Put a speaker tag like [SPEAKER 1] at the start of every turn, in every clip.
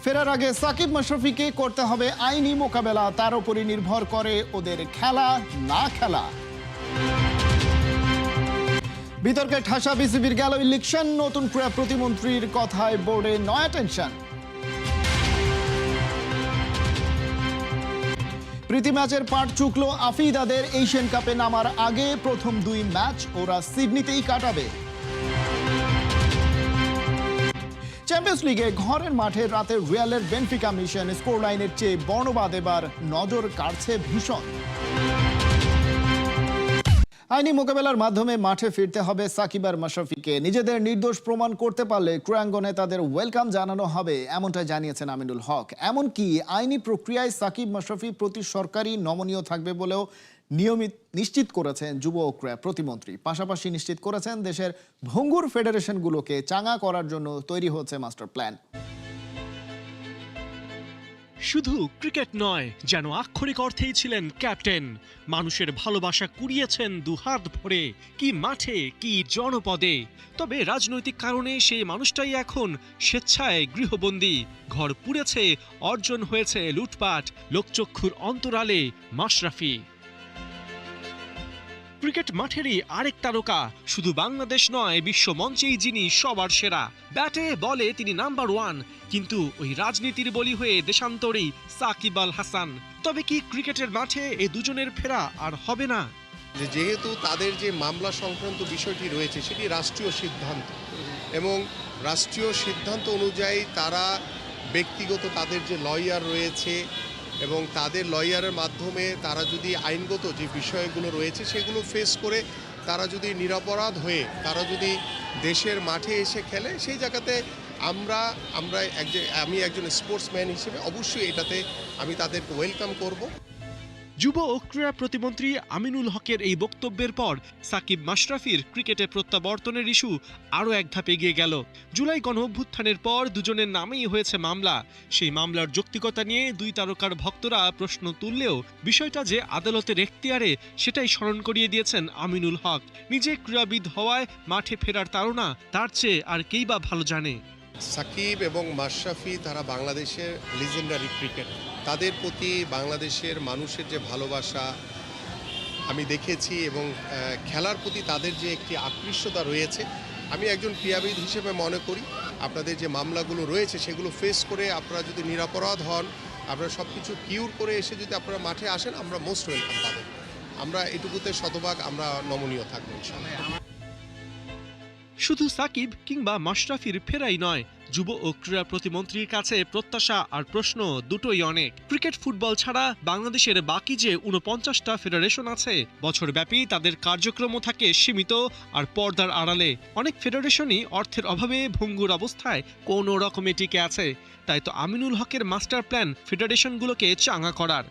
[SPEAKER 1] ফেরার আগে সাকিব মাশরাফিকে করতে হবে আইনি মোকাবেলা, তার উপরই নির্ভর করে ওদের খেলা না খেলা। বিতর্কে ঠাসা বিসিবির গেল ইলেকশন, নতুন ক্রীড়া প্রতিমন্ত্রীর কথায় বোর্ডে নয়া টেনশন। প্রীতি ম্যাচের পাট চুকলো আফিদাদের, এশিয়ান কাপে নামার আগে প্রথম 2 ম্যাচ ওরা সিডনিতেই কাটাবে। চ্যাম্পিয়ন্স লিগে ঘরের মাঠে রাতের রিয়ালের বেনফিকা মিশন, স্কোর লাইনের চেয়ে বর্ণবাদ এবার নজর কাড়ছে ভীষণ। আইনি মোকাবেলার মাধ্যমে মাঠে ফিরতে হবে সাকিব আর মাশরাফিকে। নিজেদের নির্দোষ প্রমাণ করতে পারলে ক্রীড়াঙ্গনে তাদের ওয়েলকাম জানানো হবে, এমনটাই জানিয়েছেন আমিনুল হক। এমনকি আইনি প্রক্রিয়ায় সাকিব মাশরাফি প্রতি সরকারি নমনীয় থাকবে বলেও নিশ্চিত করেছেন যুব ও ক্রীড়া প্রতিমন্ত্রী। পাশাপাশি নিশ্চিত করেছেন দেশের ভঙ্গুর ফেডারেশনগুলোকে চাঙা করার জন্য তৈরি হচ্ছে মাস্টার প্ল্যান।
[SPEAKER 2] শুধু ক্রিকেট নয়, যেন আক্ষরিক অর্থেই ছিলেন ক্যাপ্টেন। মানুষের ভালোবাসা কুড়িয়েছেন দুহাত ভরে, কি মাঠে কি জনপদে। তবে রাজনৈতিক কারণে সেই মানুষটাই এখন স্বেচ্ছায় গৃহবন্দী। ঘর পুড়েছে, অর্জন হয়েছে লুটপাট, লোকচক্ষুর অন্তরালে মাশরাফি। ক্রিকেট মাঠেরই আরেক তারকা, শুধু বাংলাদেশ নয় বিশ্ব মঞ্চেই যিনি সবার সেরা। ব্যাটে বলে তিনি নাম্বার 1, কিন্তু ওই রাজনীতির বলি হয়ে দেশান্তরী সাকিব আল হাসান। তবে কি ক্রিকেটের মাঠে এই দুজনের ফেরা আর হবে না?
[SPEAKER 3] যেহেতু তাদের যে মামলা সংক্রান্ত বিষয়টি রয়েছে সেটি রাষ্ট্রীয় সিদ্ধান্ত, এবং রাষ্ট্রীয় সিদ্ধান্ত অনুযায়ী তারা ব্যক্তিগত তাদের যে লয়ার রয়েছে এবং তাদের লয়ারের মাধ্যমে তারা যদি আইনগত যে বিষয়গুলো রয়েছে সেগুলো ফেস করে তারা যদি নিরপরাধ হয়ে তারা যদি দেশের মাঠে এসে খেলে, সেই জায়গাতে আমি একজন স্পোর্টসম্যান হিসেবে অবশ্যই এটাতে আমি তাদেরকে ওয়েলকাম করব।
[SPEAKER 2] যুব ও ক্রীড়া প্রতিমন্ত্রী আমিনুল হকের এই বক্তব্যের পর সাকিব মাশরাফির ক্রিকেটে প্রত্যাবর্তনের ইস্যু আরও এক ধাপ এগিয়ে গেল। জুলাই গণঅভ্যুত্থানের পর দুজনের নামেই হয়েছে মামলা। সেই মামলার যৌক্তিকতা নিয়ে দুই তারকার ভক্তরা প্রশ্ন তুললেও বিষয়টা যে আদালতের এখতিয়ারে সেটাই স্মরণ করিয়ে দিয়েছেন আমিনুল হক। নিজে ক্রীড়াবিদ হওয়ায় মাঠে ফেরার তাড়না তার চেয়ে আর কেই বা ভালো জানে।
[SPEAKER 3] সাকিব এবং মাশরাফি তারা বাংলাদেশের লিজেন্ডারি ক্রিকেট, তাদের প্রতি বাংলাদেশের মানুষের যে ভালোবাসা আমি দেখেছি এবং খেলার প্রতি তাদের যে একটি আকৃষ্টতা রয়েছে, আমি একজন ক্রীড়াবিদ হিসেবে মনে করি আপনাদের যে মামলাগুলো রয়েছে সেগুলো ফেস করে আপনারা যদি নিরপরাধ হন, আপনারা সব কিছু কিউর করে এসে যদি আপনারা মাঠে আসেন, আমরা মোস্ট ওয়েলকাম তাদের। আমরা এটুকুতে শতভাগ আমরা নমনীয় থাকবো ইনশাআল্লাহ।
[SPEAKER 2] শুধু সাকিব কিংবা মাশরাফির ফেরাই নয়, যুব ও ক্রীড়া প্রতিমন্ত্রীর কাছে প্রত্যাশা আর প্রশ্ন দুটোই অনেক। ক্রিকেট ফুটবল ছাড়া বাংলাদেশের বাকি যে 49টা ফেডারেশন আছে, বছরব্যাপী তাদের কার্যক্রমও থাকে সীমিত আর পর্দার আড়ালে। অনেক ফেডারেশনই অর্থের অভাবে ভঙ্গুর অবস্থায় কোনো রকমে টিকে আছে। তাই তো আমিনুল হকের মাস্টার প্ল্যান ফেডারেশনগুলোকে চাঙা করার।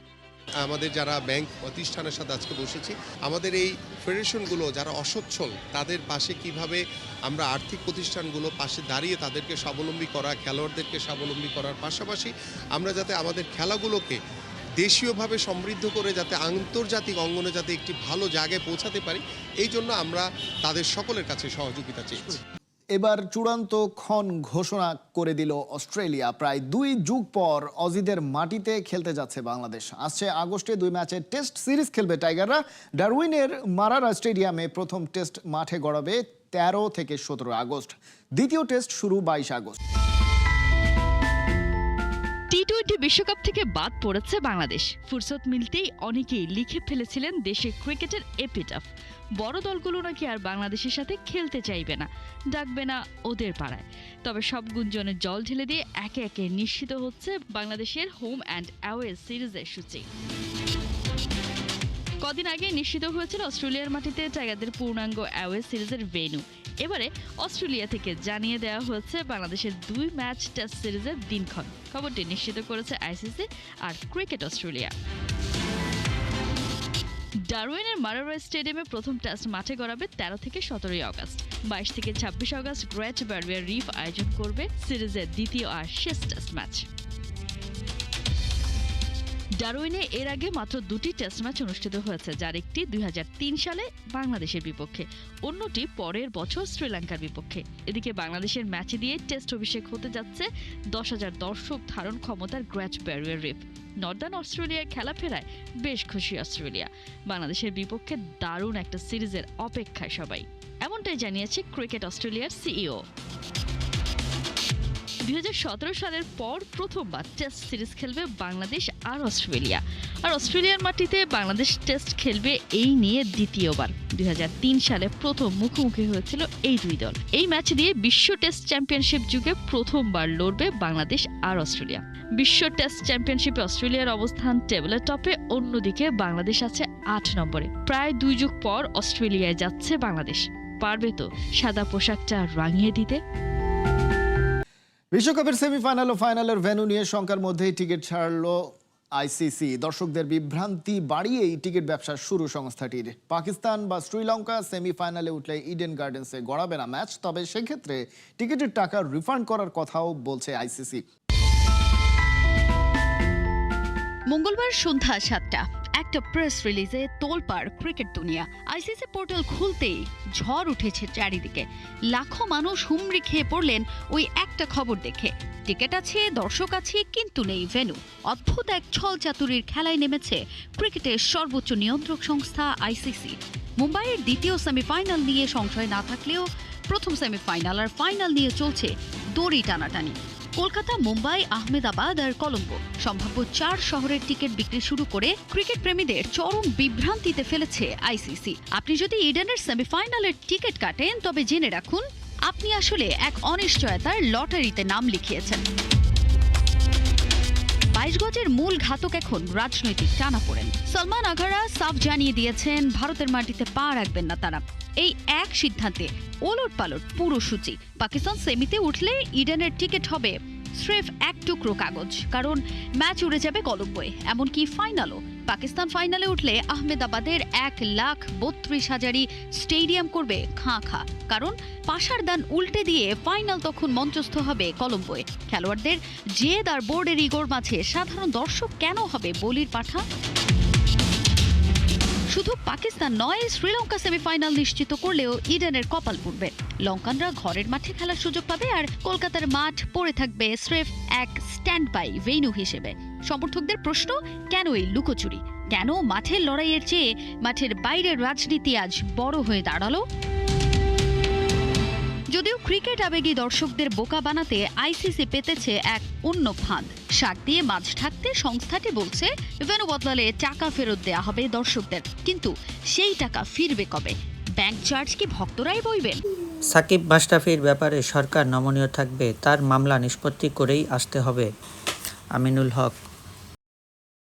[SPEAKER 3] আমাদের যারা ব্যাংক প্রতিষ্ঠানের সাথে আজকে বসেছি, আমাদের এই ফেডারেশনগুলো যারা অসচ্ছল তাদের পাশে কিভাবে আমরা আর্থিক প্রতিষ্ঠানগুলো পাশে দাঁড়িয়ে তাদেরকে স্বাবলম্বী করা, খেলোয়াড়দেরকে স্বাবলম্বী করার পাশাপাশি আমরা যাতে আমাদের খেলাগুলোকে দেশীয়ভাবে সমৃদ্ধ করে যাতে আন্তর্জাতিক অঙ্গনে যাতে একটি ভালো জায়গায় পৌঁছাতে পারি, এই জন্য আমরা তাদের সকলের কাছে সহযোগিতা চেয়েছি।
[SPEAKER 1] এবার চূড়ান্ত ক্ষণ ঘোষণা করে দিল অস্ট্রেলিয়া। প্রায় 2 যুগ পর অজিদের মাটিতে খেলতে যাচ্ছে বাংলাদেশ। আসছে আগস্টে 2 ম্যাচের টেস্ট সিরিজ খেলবে টাইগাররা। ডারউইনের মারারা স্টেডিয়ামে প্রথম টেস্ট মাঠে গড়াবে 13 থেকে 17 আগস্ট। দ্বিতীয় টেস্ট শুরু 22 আগস্ট।
[SPEAKER 4] টি-20 বিশ্বকাপ থেকে বাদ পড়েছে বাংলাদেশ। ফুরসত মিলতেই অনেকেই লিখে ফেলেছিলেন দেশে ক্রিকেটের এপিটাফ। বড় দলগুলো নাকি আর বাংলাদেশের সাথে খেলতে চাইবে না, ডাকবে না ওদের পাড়ায়। তবে সব গুঞ্জনে জল ঢেলে দিয়ে একে একে নিশ্চিত হচ্ছে বাংলাদেশের হোম অ্যান্ড অ্যাওয়ে সিরিজের সূচি। কদিন আগে নিশ্চিত হয়েছিল অস্ট্রেলিয়ার মাটিতে টাইগারদের পূর্ণাঙ্গ অ্যাওয়ে সিরিজের ভেন্যু। এবারে অস্ট্রেলিয়া থেকে জানিয়ে দেওয়া হয়েছে বাংলাদেশের 2 ম্যাচ টেস্ট সিরিজের দিনক্ষণ। খবরটি নিশ্চিত করেছে আইসিসি আর ক্রিকেট অস্ট্রেলিয়া। ডারউইনের মারারা স্টেডিয়ামে প্রথম টেস্ট মাঠে গড়াবে 13 থেকে 17 আগস্ট। 22 থেকে 26 আগস্ট গ্রেট ব্যারিয়ার রিফ আয়োজন করবে সিরিজের দ্বিতীয় আর শেষ টেস্ট ম্যাচ। ডারউইনে এর আগে মাত্র 2টি টেস্ট ম্যাচ অনুষ্ঠিত হয়েছে, যার একটি 2003 সালে বাংলাদেশের বিপক্ষে, অন্যটি পরের বছর শ্রীলঙ্কার বিপক্ষে। এদিকে বাংলাদেশের ম্যাচে দিয়ে টেস্ট অভিষেক হতে যাচ্ছে 10,000 দর্শক ধারণ ক্ষমতার গ্র্যাট ব্যারিয়ার রিফ। নর্দার্ন অস্ট্রেলিয়ায় খেলা ফেরায় বেশ খুশি অস্ট্রেলিয়া। বাংলাদেশের বিপক্ষে দারুণ একটা সিরিজের অপেক্ষায় সবাই, এমনটাই জানিয়েছে ক্রিকেট অস্ট্রেলিয়ার সিইও। 2017 সালের পর প্রথমবার টেস্ট সিরিজ খেলবে বাংলাদেশ আর অস্ট্রেলিয়া। আর অস্ট্রেলিয়ার মাটিতে বাংলাদেশ টেস্ট খেলবে এই নিয়ে দ্বিতীয়বার। 2003 সালে প্রথম মুখোমুখি হয়েছিল এই দুই দল। এই ম্যাচ দিয়ে বিশ্ব টেস্ট চ্যাম্পিয়নশিপ যুগে প্রথমবার লড়বে বাংলাদেশ আর অস্ট্রেলিয়া। বিশ্ব টেস্ট চ্যাম্পিয়নশিপে অস্ট্রেলিয়ার অবস্থান টেবিলের টপে, অন্যদিকে বাংলাদেশ আছে 8 নম্বরে। প্রায় 2 যুগ পর অস্ট্রেলিয়ায় যাচ্ছে বাংলাদেশ। পারবে তো সাদা পোশাকটা রাঙিয়ে দিতে?
[SPEAKER 1] বিশ্বকাপের সেমিফাইনাল ও ফাইনালের ভেন্যু নিয়ে শঙ্কার মধ্যেই টিকিট ছাড়লো আইসিসি। দর্শকদের বিভ্রান্তি বাড়িয়েই টিকিট ব্যবসা শুরু সংস্থাটির। পাকিস্তান বা শ্রীলঙ্কা সেমিফাইনালে উঠলে ইডেন গার্ডেন্সে গড়াবে না ম্যাচ, তবে সেক্ষেত্রে টিকিটের টাকা রিফান্ড করার কথাও বলছে আইসিসি।
[SPEAKER 5] মঙ্গলবার সন্ধ্যা 7টা একটা প্রেস রিলিজে তোলপাড় ক্রিকেট দুনিয়া। আইসিসি পোর্টাল খুলতেই ঝড় উঠেছে চারিদিকে। লাখো মানুষ হুমড়ি খেয়ে পড়লেন ওই একটা খবর দেখে। টিকিট আছে, দর্শক আছে, কিন্তু নেই ভেন্যু। অদ্ভুত এক ছল চাতুরির খেলায় নেমেছে ক্রিকেটের সর্বোচ্চ নিয়ন্ত্রক সংস্থা আইসিসি। মুম্বাইয়ের দ্বিতীয় সেমিফাইনাল নিয়ে সংশয় না থাকলেও প্রথম সেমিফাইনাল আর ফাইনাল নিয়ে চলছে দড়ি টানাটানি। কলকাতা, মুম্বাই, আহমেদাবাদ আর কলম্বো সম্ভাব্য 4 শহরের টিকিট বিক্রি শুরু করে ক্রিকেট প্রেমীদের চরম বিভ্রান্তিতে ফেলেছে আইসিসি। আপনি যদি ইডেনের সেমিফাইনালের টিকিট কাটেন, তবে জেনে রাখুন আপনি আসলে এক অনিশ্চয়তার লটারিতে নাম লিখিয়েছেন। 22 গজের মূল ঘাতক এখন রাজনৈতিক টানাপোড়েন। সলমান আঘারা সাফ জানিয়ে দিয়েছেন ভারতের মাটিতে পা রাখবেন না তারা। এই এক সিদ্ধান্তে ওলটপালট পুরো সূচি। পাকিস্তান সেমিতে উঠলে ইডেনের টিকিট হবে স্রেফ এক টুকরো কাগজ, কারণ ম্যাচ উড়ে যাবে কলম্বোয়। এমনকি ফাইনালও পাকিস্তান ফাইনালে উঠলে আহমেদাবাদের 1,32,000 স্টেডিয়াম করবে খাঁ খাঁ, কারণ পাশার দান উল্টে দিয়ে ফাইনাল তখন মঞ্চস্থ হবে কলম্বোয়। খেলোয়াড়দের জেদ আর বোর্ডের ইগোর মাঝে সাধারণ দর্শক কেন হবে বলির পাঠা? শুধু পাকিস্তান নয়, শ্রীলঙ্কা সেমিফাইনাল নিশ্চিত করলেও ইডেনের কপাল পুড়বে। লঙ্কানরা ঘরের মাঠে খেলার সুযোগ পাবে, আর কলকাতার মাঠ পড়ে থাকবে স্রেফ এক স্ট্যান্ড বাই ভেন্যু হিসেবে। সমর্থকদের প্রশ্ন, কেন এই লুকোচুরি? কেন মাঠের লড়াইয়ের চেয়ে মাঠের বাইরের রাজনীতি আজ বড় হয়ে দাঁড়ালো? যদিও ক্রিকেট আবেগী দর্শকদের বোকা বানাতে আইসিসি পেতেছে এক অন্য ফাঁদ। শাক দিয়ে মাছ ঢাকতে সংস্থাটি বলছে ভেন্যু বদলালে টাকা ফেরত দেয়া হবে দর্শকদের, কিন্তু সেই টাকা ফিরবে কবে? ব্যাংক চার্জ কি ভক্তরাই বইবেন?
[SPEAKER 6] সাকিব মাশরাফির ব্যাপারে সরকার নমনীয় থাকবে, তার মামলা নিষ্পত্তি করেই আসতে হবে। আমিনুল হক।